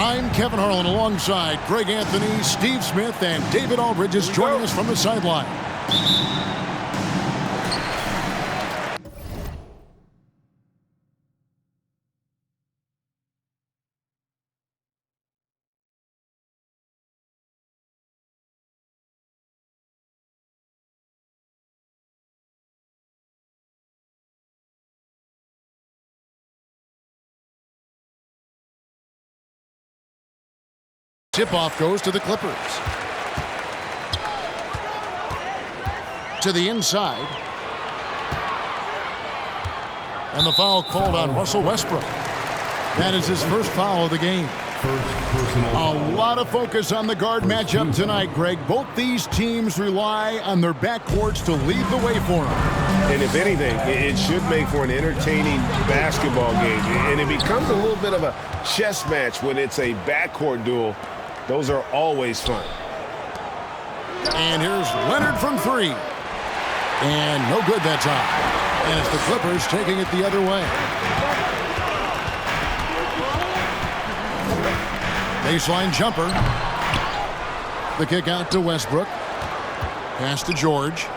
I'm Kevin Harlan alongside Greg Anthony, Steve Smith, and David Aldridge is joining us from the sideline. Tip-off goes to the Clippers. To the inside. And the foul called on Russell Westbrook. That is his first foul of the game. A lot of focus on the guard matchup tonight, Greg. Both these teams rely on their backcourts to lead the way for them. And if anything, it should make for an entertaining basketball game. And it becomes a little bit of a chess match when it's a backcourt duel. Those are always fun. And here's Leonard from three. And no good that time. And it's the Clippers taking it the other way. Baseline jumper. The kick out to Westbrook. Pass to George.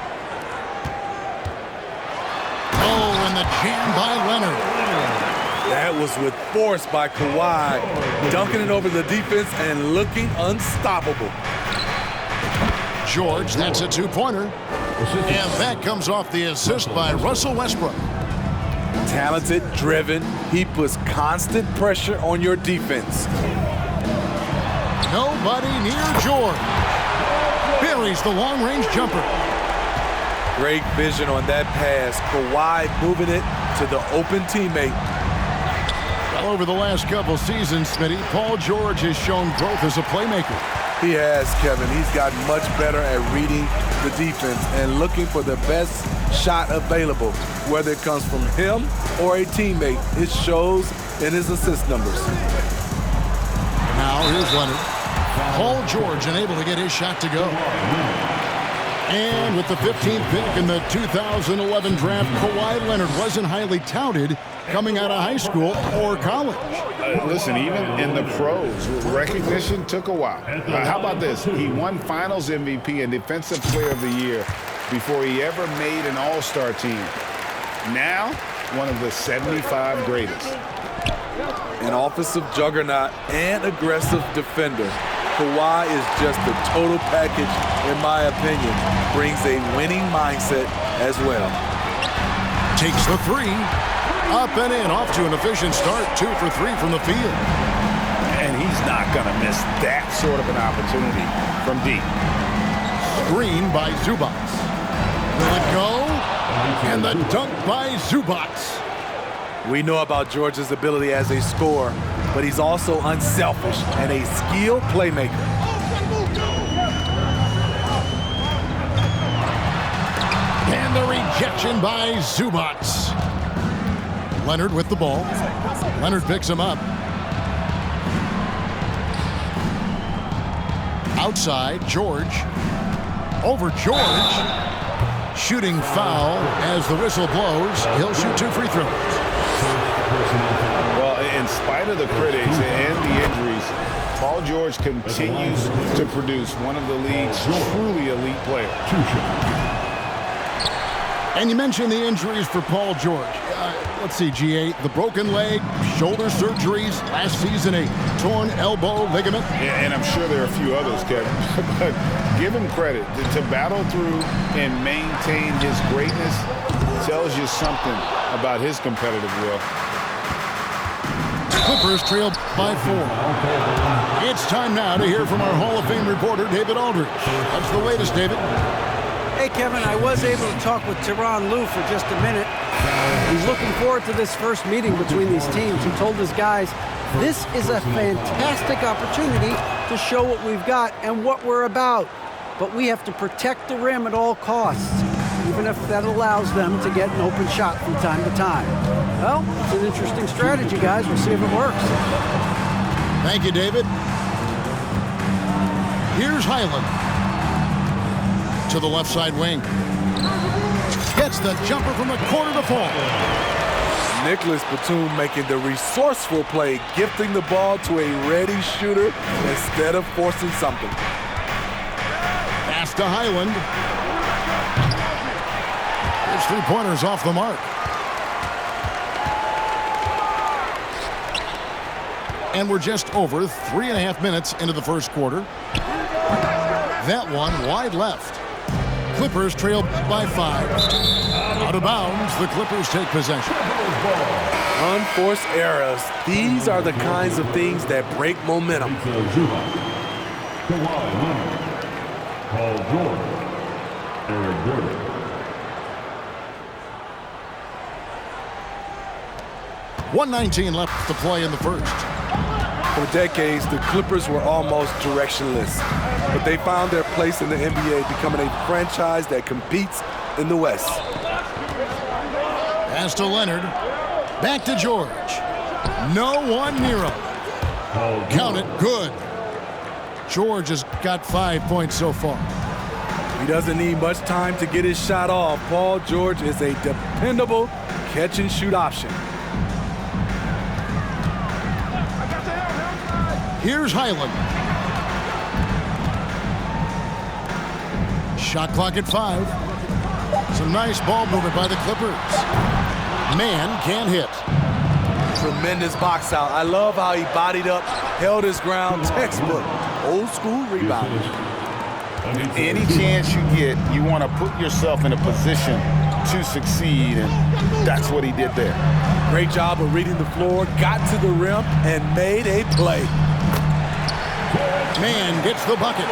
Oh, and the jam by Leonard. That was with force by Kawhi, dunking it over the defense and looking unstoppable. George, that's a two-pointer. And that comes off the assist by Russell Westbrook. Talented, driven, he puts constant pressure on your defense. Nobody near George. Buries the long-range jumper. Great vision on that pass. Kawhi moving it to the open teammate. Well, over the last couple seasons, Smitty, Paul George has shown growth as a playmaker. He has, Kevin. He's gotten much better at reading the defense and looking for the best shot available, whether it comes from him or a teammate. It shows in his assist numbers. Now here's Leonard. Paul George unable to get his shot to go. And with the 15th pick in the 2011 draft, Kawhi Leonard wasn't highly touted coming out of high school or college. Listen, even in the pros, recognition took a while. How about this? He won Finals MVP and Defensive Player of the Year before he ever made an All-Star team. Now, one of the 75 greatest. An offensive juggernaut and aggressive defender. Kawhi is just the total package, in my opinion. Brings a winning mindset as well. Takes the three. Up and in. Off to an efficient start. 2 for 3 from the field. And he's not going to miss that sort of an opportunity from deep. Screen by Zubac. Will it go? And the dunk by Zubac. We know about George's ability as a scorer, but he's also unselfish and a skilled playmaker. And the rejection by Zubac. Leonard with the ball. Leonard picks him up. Outside, George. Over George. Shooting foul as the whistle blows. He'll shoot 2 free throws. Well, in spite of the critics and the injuries, Paul George continues to produce one of the league's truly elite players. And you mentioned the injuries for Paul George. Let's see, G8, the broken leg, shoulder surgeries, last season a torn elbow ligament. And I'm sure there are a few others, Kevin. But give him credit. To battle through and maintain his greatness tells you something about his competitive will. Clippers trail by 4. It's time now to hear from our Hall of Fame reporter, David Aldridge. What's the latest, David? Hey, Kevin, I was able to talk with Tyronn Lue for just a minute. He's looking forward to this first meeting between these teams. He told his guys, this is a fantastic opportunity to show what we've got and what we're about. But we have to protect the rim at all costs, even if that allows them to get an open shot from time to time. Well, it's an interesting strategy, guys. We'll see if it works. Thank you, David. Here's Highland. To the left side wing. Gets the jumper from the corner to fall. Nicholas Batum making the resourceful play, gifting the ball to a ready shooter instead of forcing something. Pass to Highland. His three-pointers off the mark. And we're just over 3.5 minutes into the first quarter. That one wide left. Clippers trail by 5. Out of bounds, the Clippers take possession. Unforced errors. These are the kinds of things that break momentum. Paul George, Eric Gordon. .119 left to play in the first. For decades, the Clippers were almost directionless, but they found their place in the NBA, becoming a franchise that competes in the West. Pass to Leonard. Back to George. No one near him. Count it. Good. George has got 5 points so far. He doesn't need much time to get his shot off. Paul George is a dependable catch-and-shoot option. Here's Highland. Shot clock at 5. Some nice ball movement by the Clippers. Man can't hit. Tremendous box out. I love how he bodied up, held his ground. Textbook, old school rebound. Any chance you get, you want to put yourself in a position to succeed, and that's what he did there. Great job of reading the floor, got to the rim, and made a play. Man gets the bucket.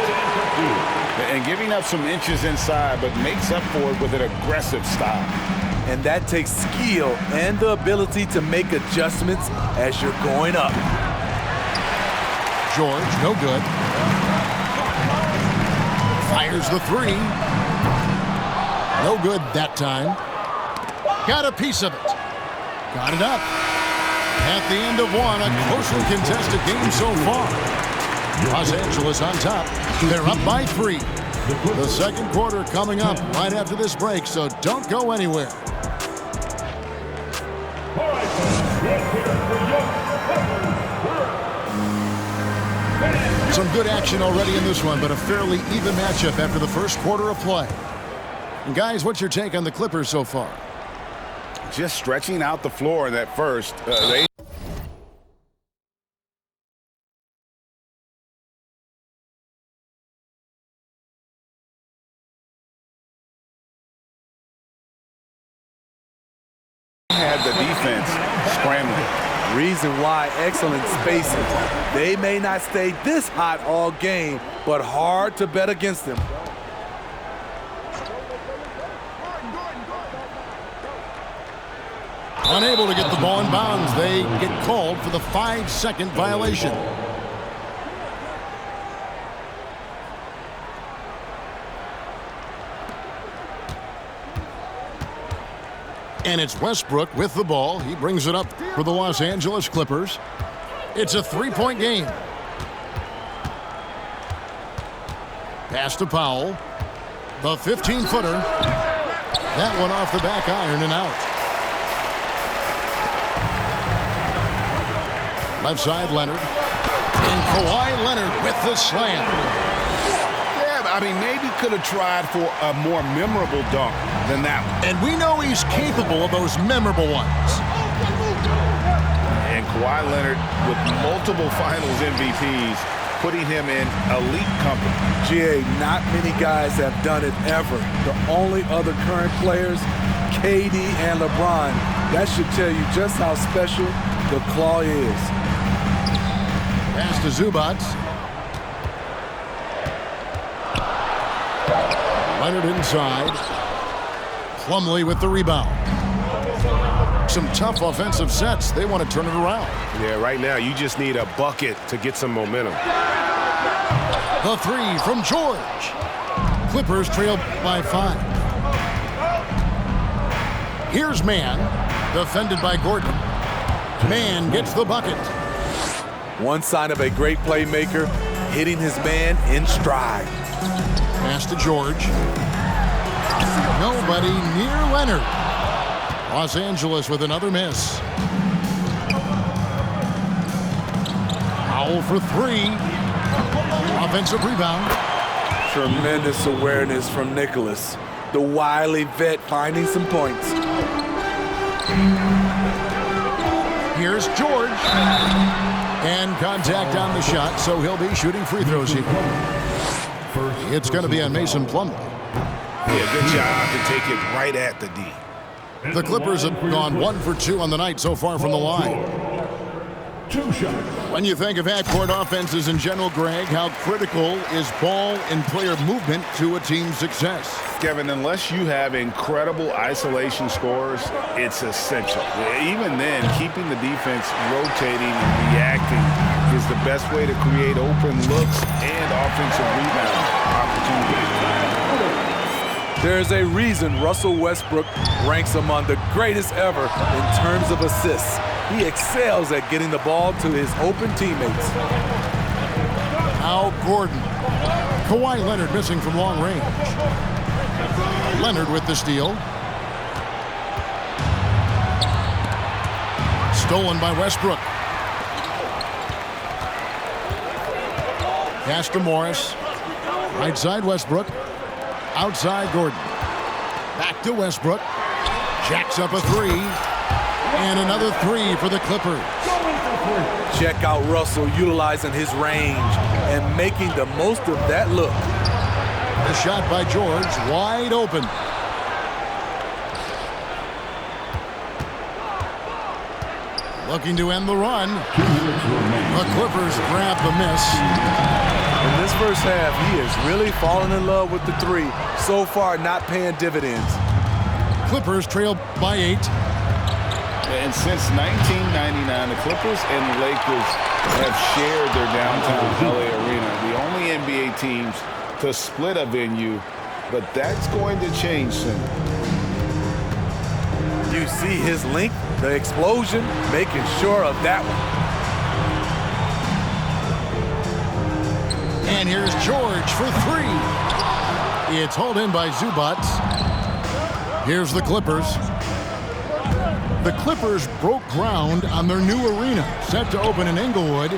And giving up some inches inside, but makes up for it with an aggressive style. And that takes skill and the ability to make adjustments as you're going up. George, no good. Fires the 3. No good that time. Got a piece of it. Got it up. At the end of one, a closely contested game so far. Los Angeles on top. They're up by 3. The second quarter coming up right after this break, so don't go anywhere. Some good action already in this one, but a fairly even matchup after the first quarter of play. And guys, what's your take on the Clippers so far? Just stretching out the floor in that first. They had the defense scrambling. Reason why excellent spacing. They may not stay this hot all game, but hard to bet against them. Unable to get the ball in bounds. They get called for the 5-second violation. And it's Westbrook with the ball. He brings it up for the Los Angeles Clippers. It's a 3-point game. Pass to Powell. The 15-footer. That one off the back iron and out. Left side, Leonard. And Kawhi Leonard with the slam. I mean, maybe could have tried for a more memorable dunk than that one. And we know he's capable of those memorable ones. And Kawhi Leonard with multiple finals MVPs, putting him in elite company. GA, not many guys have done it ever. The only other current players, KD and LeBron. That should tell you just how special the claw is. Pass to Zubac. Leonard inside. Plumlee with the rebound. Some tough offensive sets. They want to turn it around. Yeah, right now you just need a bucket to get some momentum. The 3 from George. Clippers trail by 5. Here's Mann, defended by Gordon. Mann gets the bucket. One sign of a great playmaker, hitting his man in stride. Pass to George. Nobody near Leonard. Los Angeles with another miss. Foul for 3. Offensive rebound. Tremendous awareness from Nicholas. The wily vet finding some points. Here's George. And contact on the shot, so he'll be shooting free throws here. It's going to be on Mason Plumlee. Yeah, good job to take it right at the D. The Clippers have gone 1 for 2 on the night so far from the line. 2 shots. When you think of half-court offenses in general, Greg, how critical is ball and player movement to a team's success? Kevin, unless you have incredible isolation scores, it's essential. Even then, keeping the defense rotating and reacting is the best way to create open looks and offensive rebound opportunities. There's a reason Russell Westbrook ranks among the greatest ever in terms of assists. He excels at getting the ball to his open teammates. Al Gordon. Kawhi Leonard missing from long range. Leonard with the steal. Stolen by Westbrook. Pass to Morris. Right side Westbrook. Outside Gordon. Back to Westbrook. Jacks up a 3. And another 3 for the Clippers. Check out Russell utilizing his range and making the most of that look. The shot by George, wide open. Looking to end the run. The Clippers grab the miss. In this first half, he is really falling in love with the 3. So far, not paying dividends. Clippers trail by 8. And since 1999, the Clippers and the Lakers have shared their downtown LA arena, the only NBA teams to split a venue, but that's going to change soon. You see his length, the explosion, making sure of that one. And here's George for 3. It's hauled in by Zubac. Here's the Clippers. The Clippers broke ground on their new arena, set to open in Inglewood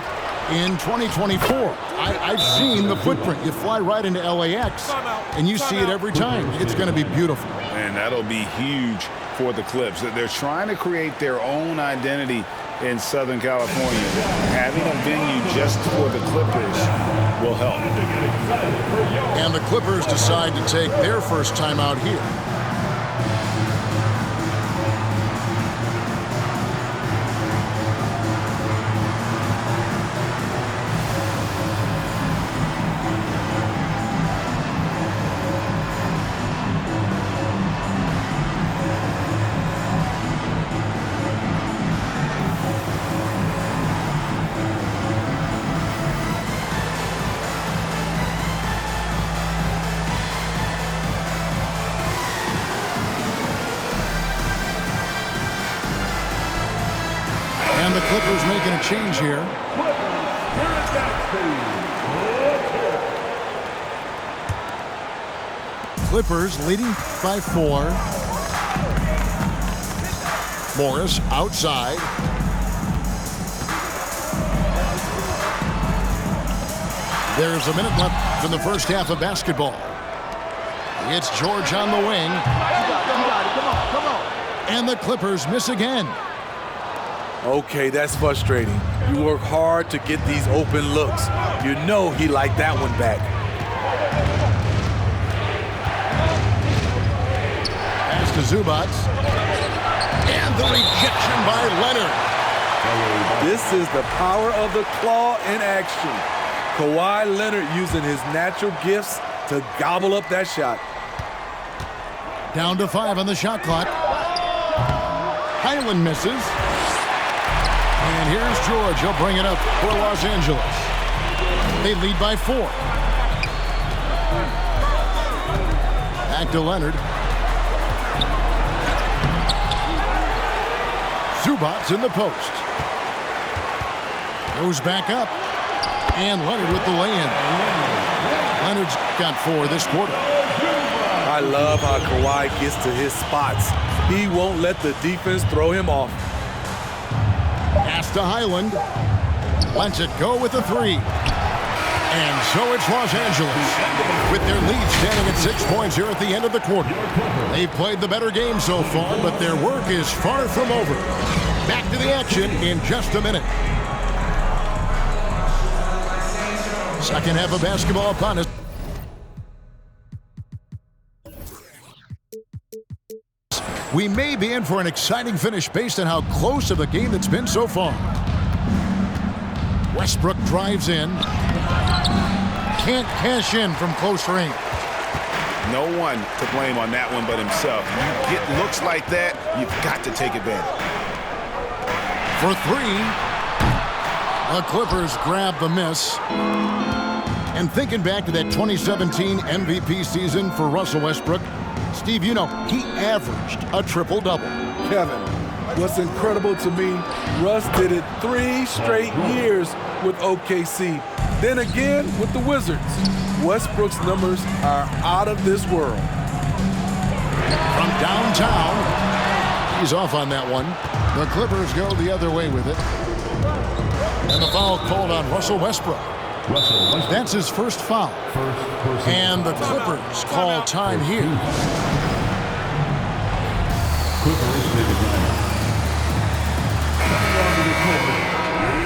in 2024. I've seen the footprint. You fly right into LAX, and you see it every time. It's going to be beautiful. And that'll be huge for the Clips. They're trying to create their own identity in Southern California. Having a venue just for the Clippers will help. And the Clippers decide to take their first time out here. And the Clippers making a change here. Clippers leading by 4. Morris outside. There's a minute left in the first half of basketball. It's George on the wing. Come on. And the Clippers miss again. Okay, that's frustrating. You work hard to get these open looks. You know he liked that one back. Pass to Zubac. And the rejection by Leonard. This is the power of the claw in action. Kawhi Leonard using his natural gifts to gobble up that shot. Down to 5 on the shot clock. Highland misses. And here's George. He'll bring it up for Los Angeles. They lead by 4. Back to Leonard. Zubac in the post. Goes back up. And Leonard with the lay-in. Leonard's got 4 this quarter. I I love how Kawhi gets to his spots. He won't let the defense throw him off. Pass to Highland. Lets it go with the three. And so it's Los Angeles with their lead standing at 6 points here at the end of the quarter. They've played the better game so far, but their work is far from over. Back to the action in just a minute. Second half of basketball upon us. We may be in for an exciting finish based on how close of a game it's been so far. Westbrook drives in. Can't cash in from close range. No one to blame on that one but himself. You get looks like that, you've got to take advantage. For three, the Clippers grab the miss. And thinking back to that 2017 MVP season for Russell Westbrook, Steve, you know, he averaged a triple-double. Kevin, what's incredible to me, Russ did it 3 straight years with OKC. Then again with the Wizards. Westbrook's numbers are out of this world. From downtown, he's off on that one. The Clippers go the other way with it. And the foul called on Russell Westbrook. That's his first foul. And the Clippers call time here. Clippers take a timeout.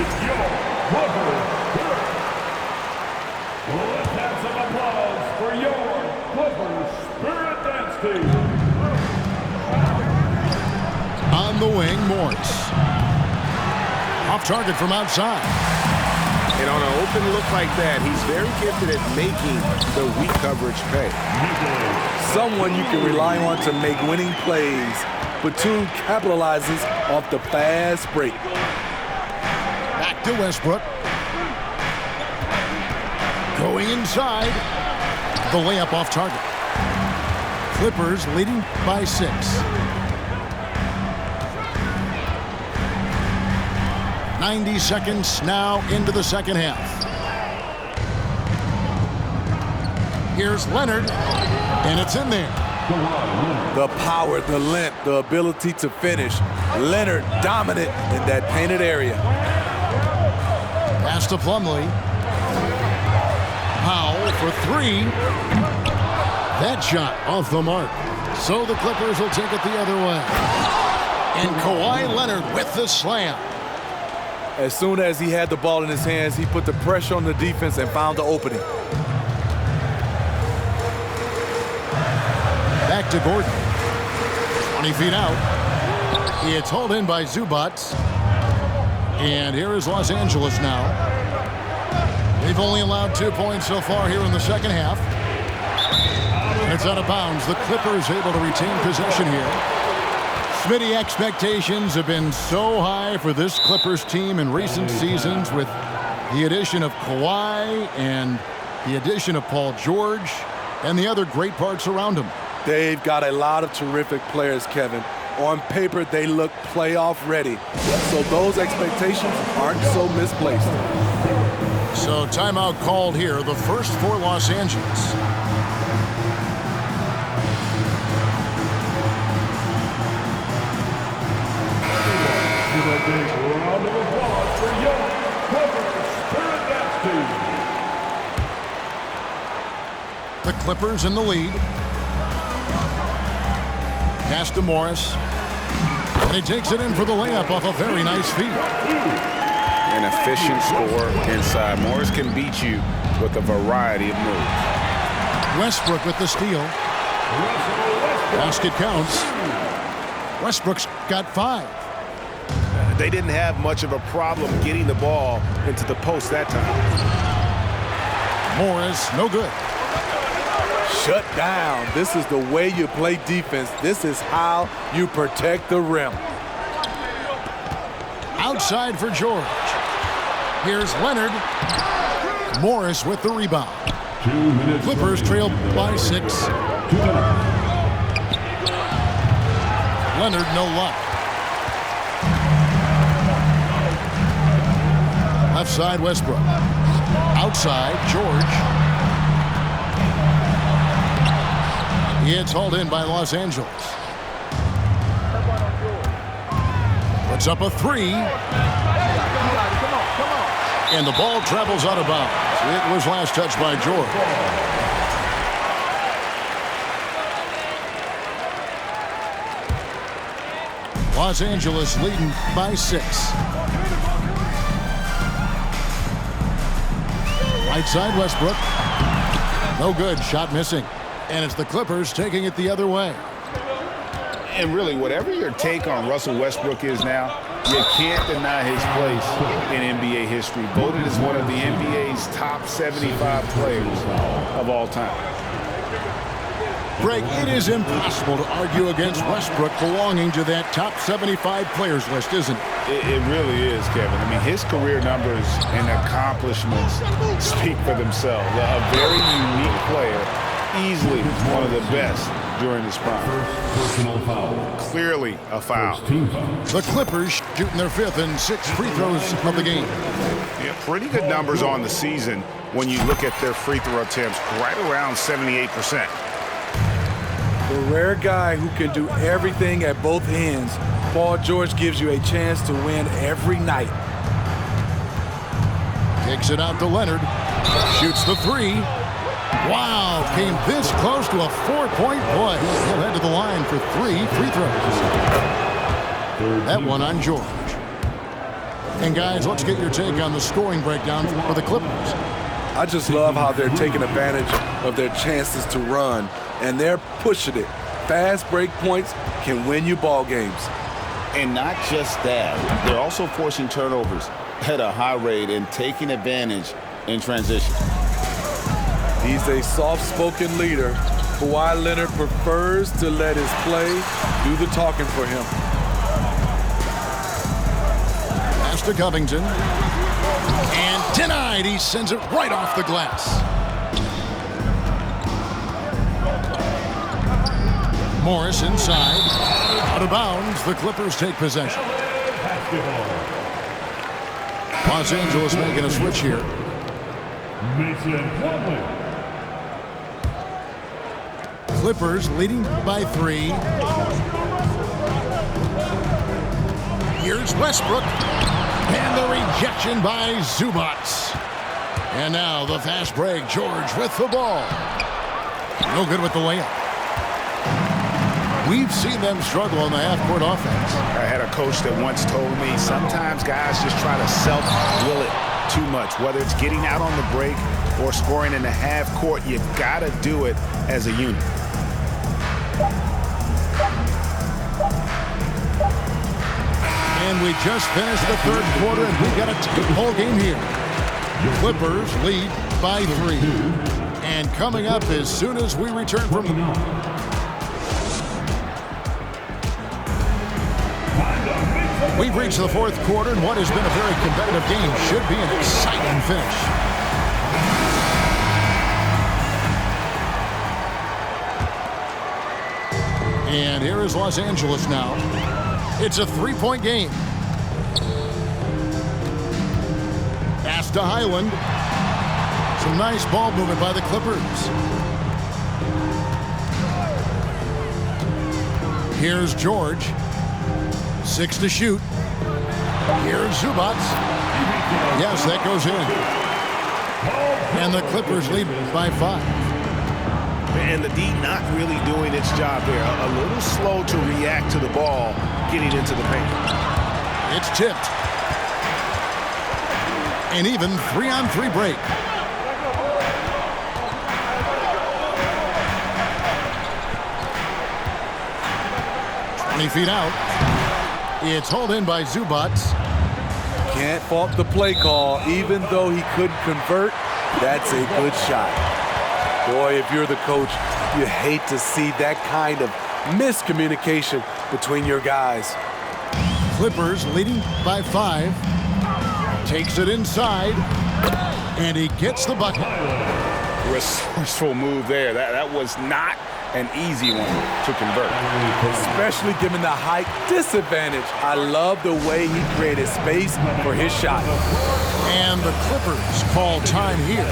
It's your Clippers. Let's have some applause for your Clippers Spirit Dance Team. On the wing, Morris. Off target from outside. And on an open look like that, he's very gifted at making the weak coverage pay. Someone you can rely on to make winning plays. Batum capitalizes off the fast break. Back to Westbrook. Going inside. The layup off target. Clippers leading by 6. "90 seconds now into the second half. Here's Leonard, and it's in there. The power, the length, the ability to finish. Leonard dominant in that painted area. Pass to Plumlee. Powell for 3. That shot off the mark. So the Clippers will take it the other way. And Kawhi Leonard with the slam. As soon as he had the ball in his hands, he put the pressure on the defense and found the opening. Back to Gordon. 20 feet out. It's hauled in by Zubac. And here is Los Angeles now. They've only allowed 2 points so far here in the second half. And it's out of bounds. The Clippers able to retain possession here. Smitty, expectations have been so high for this Clippers team in recent seasons with the addition of Kawhi and the addition of Paul George and the other great parts around him. They've got a lot of terrific players, Kevin. On paper, they look playoff ready. So those expectations aren't so misplaced. So timeout called here, the first for Los Angeles. Give a big round of applause for your Clippers Spirit Dance Team. The Clippers in the lead. Pass to Morris. And he takes it in for the layup off a very nice feed. An efficient score inside. Morris can beat you with a variety of moves. Westbrook with the steal. Basket counts. Westbrook's got 5. They didn't have much of a problem getting the ball into the post that time. Morris, no good. Shut down. This is the way you play defense. This is how you protect the rim. Outside for George. Here's Leonard. Morris with the rebound. 2 minutes. Clippers trail by 6. 2 minutes. Leonard, no luck. Left side, Westbrook. Outside, George. It's hauled in by Los Angeles. Puts up a three. And the ball travels out of bounds. It was last touched by George. Los Angeles leading by 6. Right side, Westbrook. No good. Shot missing. And it's the Clippers taking it the other way. And really, whatever your take on Russell Westbrook is now, you can't deny his place in NBA history. Voted as one of the NBA's top 75 players of all time. Greg, it is impossible to argue against Westbrook belonging to that top 75 players list, isn't it? It really is, Kevin. I mean, his career numbers and accomplishments speak for themselves. A very unique player, easily one of the best during his prime. Personal foul. Clearly a foul. The Clippers shooting their 5th and 6th free throws of the game. Yeah, pretty good numbers on the season when you look at their free throw attempts, right around 78%. The rare guy who can do everything at both ends, Paul George gives you a chance to win every night. Takes it out to Leonard. Shoots the 3. Wow, came this close to a 4-point play. He'll head to the line for 3 free throws. That one on George. And guys, let's get your take on the scoring breakdown for the Clippers. I just love how they're taking advantage of their chances to run, and they're pushing it. Fast break points can win you ball games. And not just that, they're also forcing turnovers at a high rate and taking advantage in transition. He's a soft-spoken leader. Kawhi Leonard prefers to let his play do the talking for him. Pass to Covington. And denied. He sends it right off the glass. Morris inside. Out of bounds. The Clippers take possession. Los Angeles making a switch here. Mason Plumlee. Clippers leading by 3. Here's Westbrook. And the rejection by Zubac. And now the fast break. George with the ball. No good with the layup. We've seen them struggle in the half-court offense. I had a coach that once told me sometimes guys just try to self-will it too much. Whether it's getting out on the break or scoring in the half court, you've got to do it as a unit. And we just finished the 3rd quarter, and we got a tight ball game here. Clippers lead by 3. And coming up as soon as we return from we've reached the 4th quarter, and what has been a very competitive game should be an exciting finish. And here is Los Angeles now. It's a 3-point game. Pass to Highland. Some nice ball movement by the Clippers. Here's George. 6 to shoot. Here's Zubac. Yes, that goes in. And the Clippers lead by 5. And the D not really doing its job there. A little slow to react to the ball getting into the paint. It's tipped. An even 3-on-3 break. Feet out. It's hauled in by Zubac. Can't fault the play call. Even though he couldn't convert, that's a good shot. Boy, if you're the coach, you hate to see that kind of miscommunication between your guys. Clippers leading by 5. Takes it inside. And he gets the bucket. Resourceful move there. That was not an easy one to convert. Especially given the height disadvantage. I love the way he created space for his shot. And the Clippers call time here.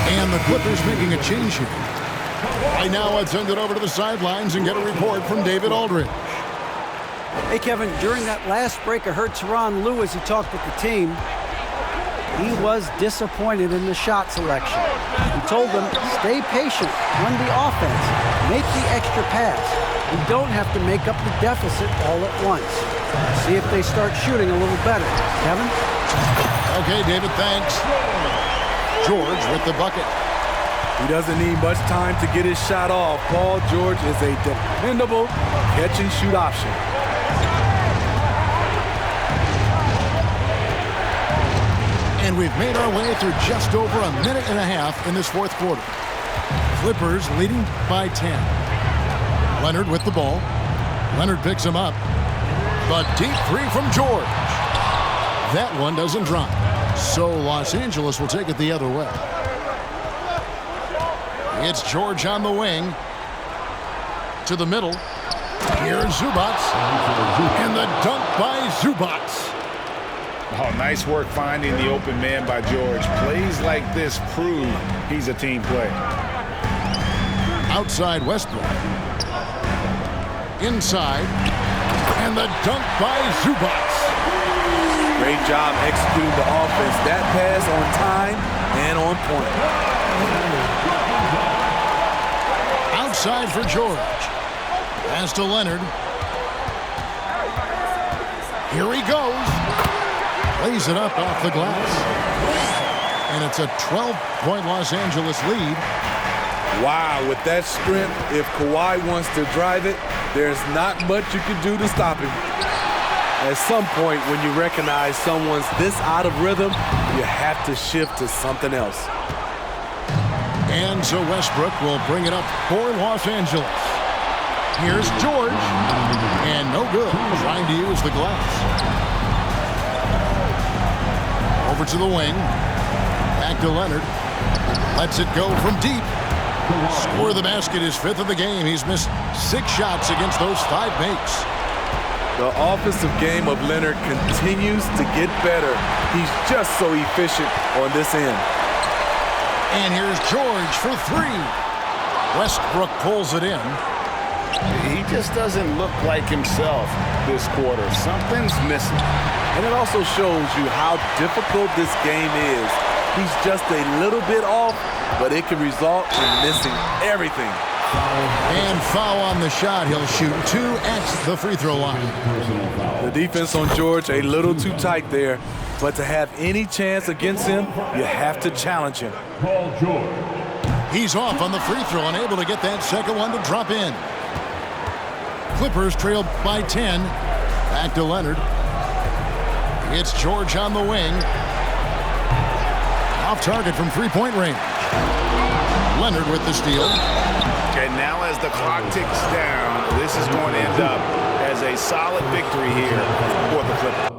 And the Clippers making a change here. Right now, let's send it over to the sidelines and get a report from David Aldridge. Hey, Kevin, during that last break, I heard Tyronn Lue as he talked with the team. He was disappointed in the shot selection. He told them, stay patient, run the offense, make the extra pass. You don't have to make up the deficit all at once. See if they start shooting a little better. Kevin? Okay, David, thanks. George with the bucket. He doesn't need much time to get his shot off. Paul George is a dependable catch-and-shoot option. And we've made our way through just over a minute and a half in this fourth quarter. Clippers leading by 10. Leonard with the ball. Leonard picks him up. The deep three from George. That one doesn't drop. So Los Angeles will take it the other way. It's George on the wing. To the middle. Here's Zubats. And the dunk by Zubats. Oh, nice work finding the open man by George. Plays like this prove he's a team player. Outside Westbrook. Inside. And the dunk by Zubats. Great job executing the offense. That pass on time and on point. Outside for George. Pass to Leonard. Here he goes. Lays it up off the glass. And it's a 12-point Los Angeles lead. Wow, with that strength, if Kawhi wants to drive it, there's not much you can do to stop him. At some point, when you recognize someone's this out of rhythm, you have to shift to something else. And so Westbrook will bring it up for Los Angeles. Here's George. And no good, trying to use the glass. Over to the wing. Back to Leonard. Lets it go from deep. Score the basket, his fifth of the game. He's missed 6 shots against those 5 makes. The offensive game of Leonard continues to get better. He's just so efficient on this end. And here's George for 3. Westbrook pulls it in. He just doesn't look like himself this quarter. Something's missing. And it also shows you how difficult this game is. He's just a little bit off, but it can result in missing everything. And foul on the shot. He'll shoot 2 at the free throw line. The defense on George a little too tight there, but to have any chance against him, you have to challenge him. Paul George. He's off on the free throw, unable to get that second one to drop in. Clippers trail by 10. Back to Leonard. It's George on the wing. Off target from three-point range. Leonard with the steal. And now as the clock ticks down, this is going to end up as a solid victory here for the Clippers.